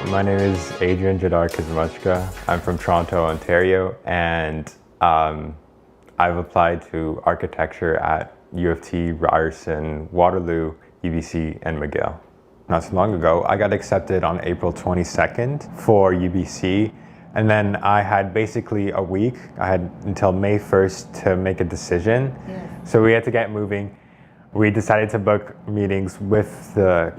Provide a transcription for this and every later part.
My name is Adrien Jodar-Kozmochka. I'm from Toronto, Ontario, and I've applied to architecture at U of T, Ryerson, Waterloo, UBC, and McGill. Not so long ago, I got accepted on April 22nd for UBC, and then I had basically a week. I had until May 1st to make a decision. Yes. So we had to get moving. We decided to book meetings with the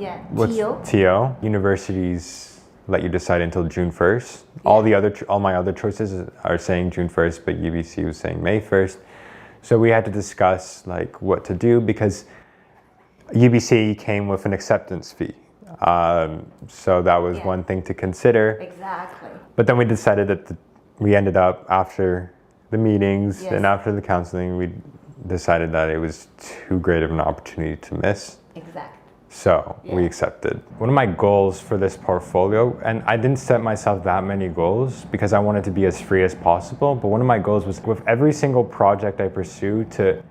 TO. Universities let you decide until June 1st. Yeah. All my other choices are saying June 1st, but UBC was saying May 1st. So we had to discuss like what to do because UBC came with an acceptance fee. So that was one thing to consider. Exactly. But then we decided that we ended up after the meetings and after the counseling, we decided that it was too great of an opportunity to miss. Exactly. So we accepted. One of my goals for this portfolio, and I didn't set myself that many goals because I wanted to be as free as possible, but one of my goals was with every single project I pursue to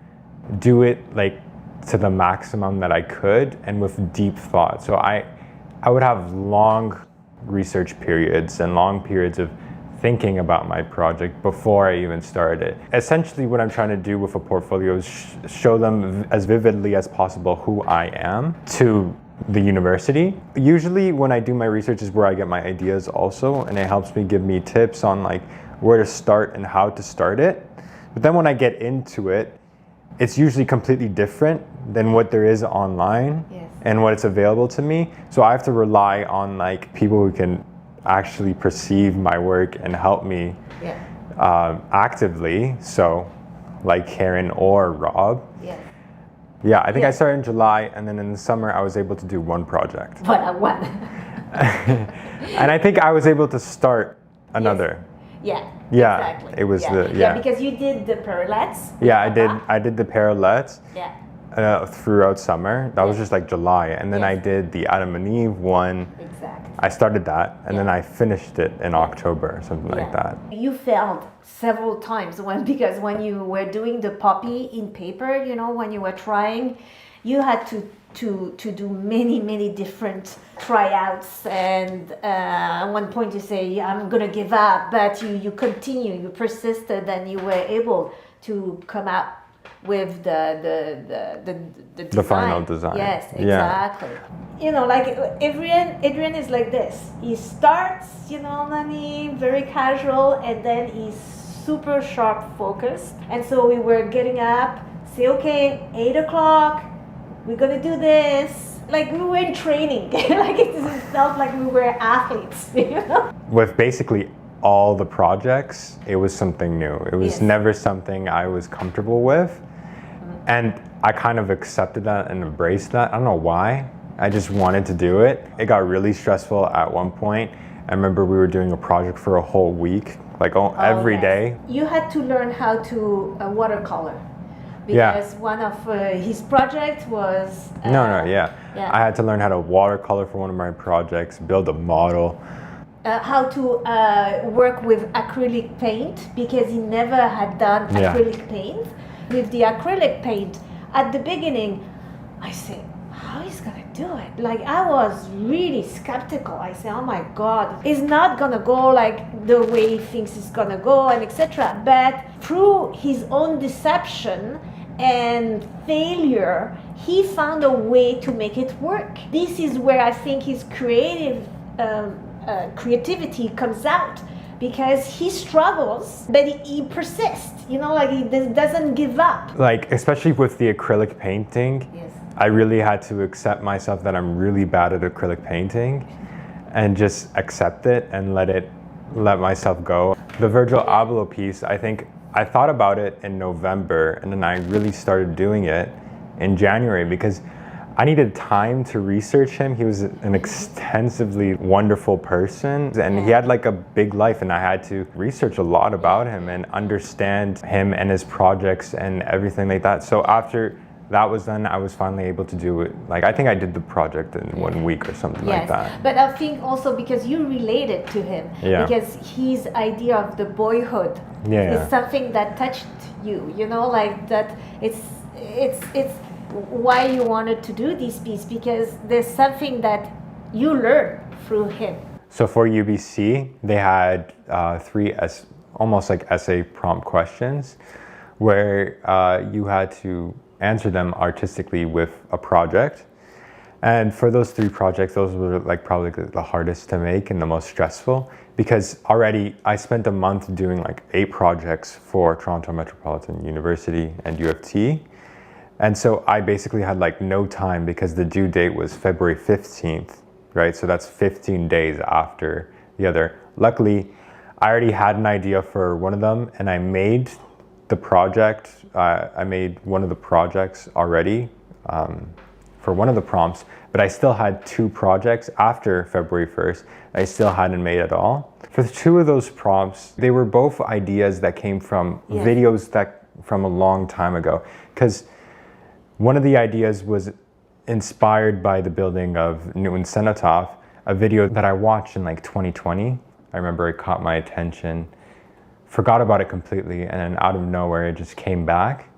do it like to the maximum that I could and with deep thought. So I would have long research periods and long periods of thinking about my project before I even started it. Essentially what I'm trying to do with a portfolio is show them as vividly as possible who I am to the university. Usually when I do my research is where I get my ideas also, and it helps give me tips on like where to start and how to start it. But then when I get into it, it's usually completely different than what there is online and what it's available to me. So I have to rely on like people who can actually perceive my work and help me actively. So like Karen or Rob. I think I started in July, and then in the summer I was able to do one project. One. And I think I was able to start another. Exactly. It was because you did the parallettes. I did the parallettes throughout summer. That was just like July, and then I did the Adam and Eve one. Exactly. I started that, and then I finished it in October, something like that. You failed several times because when you were doing the poppy in paper, you know, when you were trying, you had to do many different tryouts, and at one point you say, I'm gonna give up, but you continue, you persisted, and you were able to come out with the final design. Yes, exactly. You know, like Adrien is like this. He starts, you know, very casual, and then he's super sharp focused. And so we were getting up, say, okay, 8 o'clock, we're gonna do this. Like we were in training. Like it felt like we were athletes, you know? With basically all the projects, it was something new. It was never something I was comfortable with. And I kind of accepted that and embraced that. I don't know why. I just wanted to do it. It got really stressful at one point. I remember we were doing a project for a whole week, like every day. You had to learn how to watercolor. Because one of his projects was... I had to learn how to watercolor for one of my projects, build a model. How to work with acrylic paint, because he never had done acrylic paint. With the acrylic paint, at the beginning, I said, how is he gonna do it? Like I was really skeptical. I said, oh my God, it's not gonna go like the way he thinks it's gonna go, and etc. But through his own deception and failure, he found a way to make it work. This is where I think his creativity comes out, because he struggles, but he persists, you know, like he doesn't give up. Like, especially with the acrylic painting, I really had to accept myself that I'm really bad at acrylic painting and just accept it and let myself go. The Virgil Abloh piece, I think I thought about it in November, and then I really started doing it in January because I needed time to research him. He was an extensively wonderful person, and he had like a big life, and I had to research a lot about him and understand him and his projects and everything like that. So after that was done, I was finally able to do it. Like, I think I did the project in 1 week or something like that. But I think also because you related to him, because his idea of the boyhood is something that touched you, you know, like that it's why you wanted to do this piece, because there's something that you learn through him. So for UBC, they had three almost like essay prompt questions where you had to answer them artistically with a project. And for those three projects, those were like probably the hardest to make and the most stressful, because already I spent a month doing like 8 projects for Toronto Metropolitan University and U of T. And so I basically had like no time because the due date was February 15th, right? So that's 15 days after the other. Luckily, I already had an idea for one of them and I made the project. I made one of the projects already for one of the prompts, but I still had 2 projects after February 1st. I still hadn't made at all. For 2 of those prompts, they were both ideas that came from videos that from a long time ago. Because one of the ideas was inspired by the building of Newton Cenotaph, a video that I watched in like 2020. I remember it caught my attention, forgot about it completely, and then out of nowhere it just came back.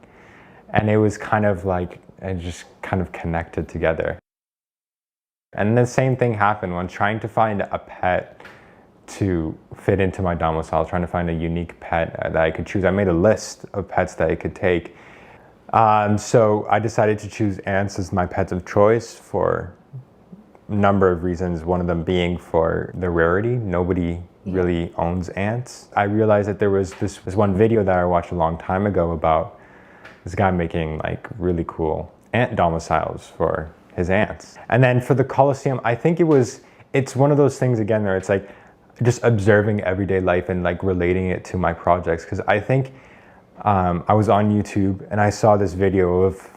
And it was kind of like, it just kind of connected together. And the same thing happened when trying to find a pet to fit into my domicile, trying to find a unique pet that I could choose. I made a list of pets that I could take. So I decided to choose ants as my pets of choice for a number of reasons, one of them being for the rarity. Nobody really owns ants. I realized that there was this one video that I watched a long time ago about this guy making like really cool ant domiciles for his ants. And then for the Colosseum, I think it's one of those things again where it's like just observing everyday life and like relating it to my projects. Because I think I was on YouTube and I saw this video of,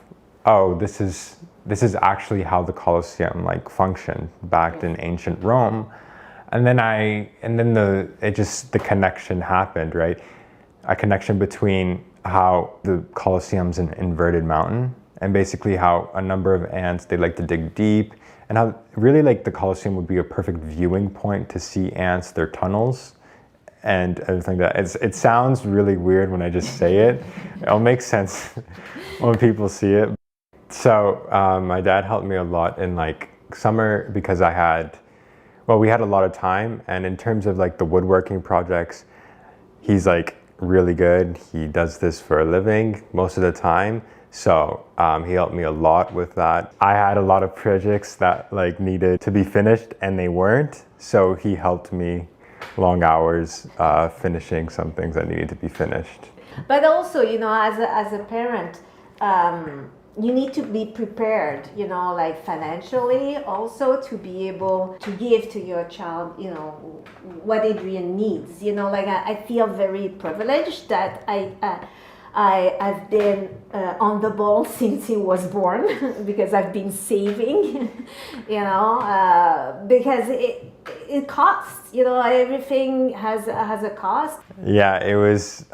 oh, this is actually how the Colosseum like functioned back in ancient Rome. And then the connection happened, right? A connection between how the Colosseum's an inverted mountain and basically how a number of ants, they like to dig deep, and how really like the Colosseum would be a perfect viewing point to see ants, their tunnels, and everything like that. It sounds really weird when I just say it. It'll make sense when people see it. So my dad helped me a lot in like summer because we had a lot of time, and in terms of like the woodworking projects, he's like really good. He does this for a living most of the time. So he helped me a lot with that. I had a lot of projects that like needed to be finished and they weren't. So he helped me long hours finishing some things that needed to be finished. But also, as a parent, you need to be prepared, like financially also to be able to give to your child, what Adrien needs. Like I feel very privileged that I've been on the ball since he was born because I've been saving, because it costs, everything has a cost. Yeah, it was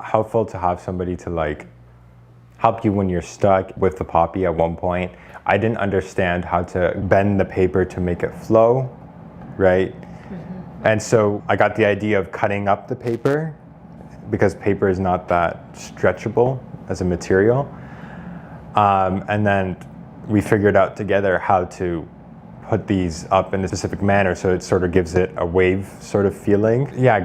helpful to have somebody to like help you when you're stuck with the poppy at one point. I didn't understand how to bend the paper to make it flow, right? Mm-hmm. And so I got the idea of cutting up the paper because paper is not that stretchable as a material. And then we figured out together how to put these up in a specific manner so it sort of gives it a wave sort of feeling. Yeah,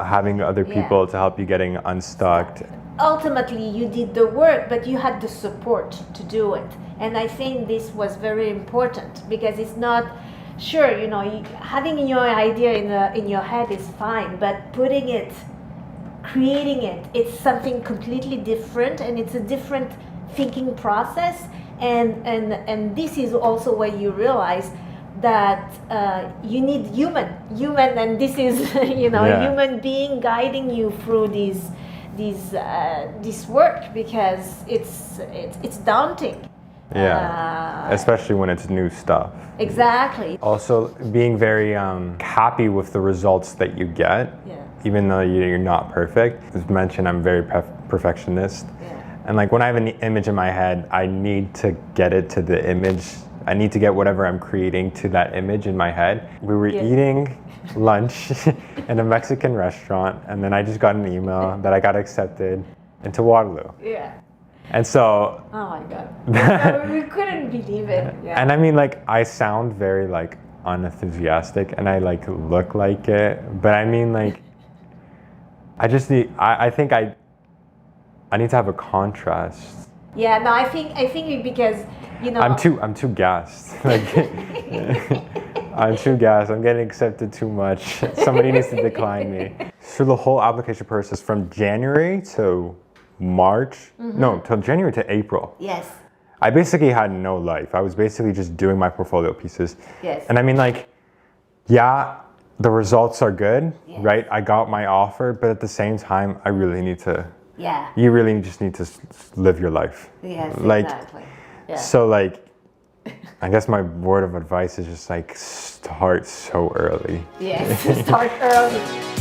having other people to help you getting unstuck. Ultimately, you did the work, but you had the support to do it. And I think this was very important because it's not, sure, having your idea in your head is fine, but creating it's something completely different, and it's a different thinking process. And this is also where you realize that you need human, and this is human being guiding you through this work, because it's daunting. Yeah, especially when it's new stuff. Exactly. Also, being very happy with the results that you get, even though you're not perfect. As mentioned, I'm very perfectionist. Yeah. And like when I have an image in my head, I need to get it to the image. I need to get whatever I'm creating to that image in my head. We were eating lunch in a Mexican restaurant, and then I just got an email that I got accepted into Waterloo. Yeah. And so, oh my God, we couldn't believe it. Yeah. And I mean, like, I sound very like unenthusiastic and I like look like it, but I mean like I just need I think I need to have a contrast. Yeah, no, I think it because I'm too gassed. Like I'm too gassed. I'm getting accepted too much. Somebody needs to decline me. So the whole application process from January to March, no, till January to April. Yes. I basically had no life. I was basically just doing my portfolio pieces. Yes. And I mean, like, yeah, the results are good, Yes. right? I got my offer, but at the same time, I really need to. Yeah. You really just need to live your life. Yes, like, exactly. Yeah. So, like, I guess my word of advice is just like start so early. Yes, start early.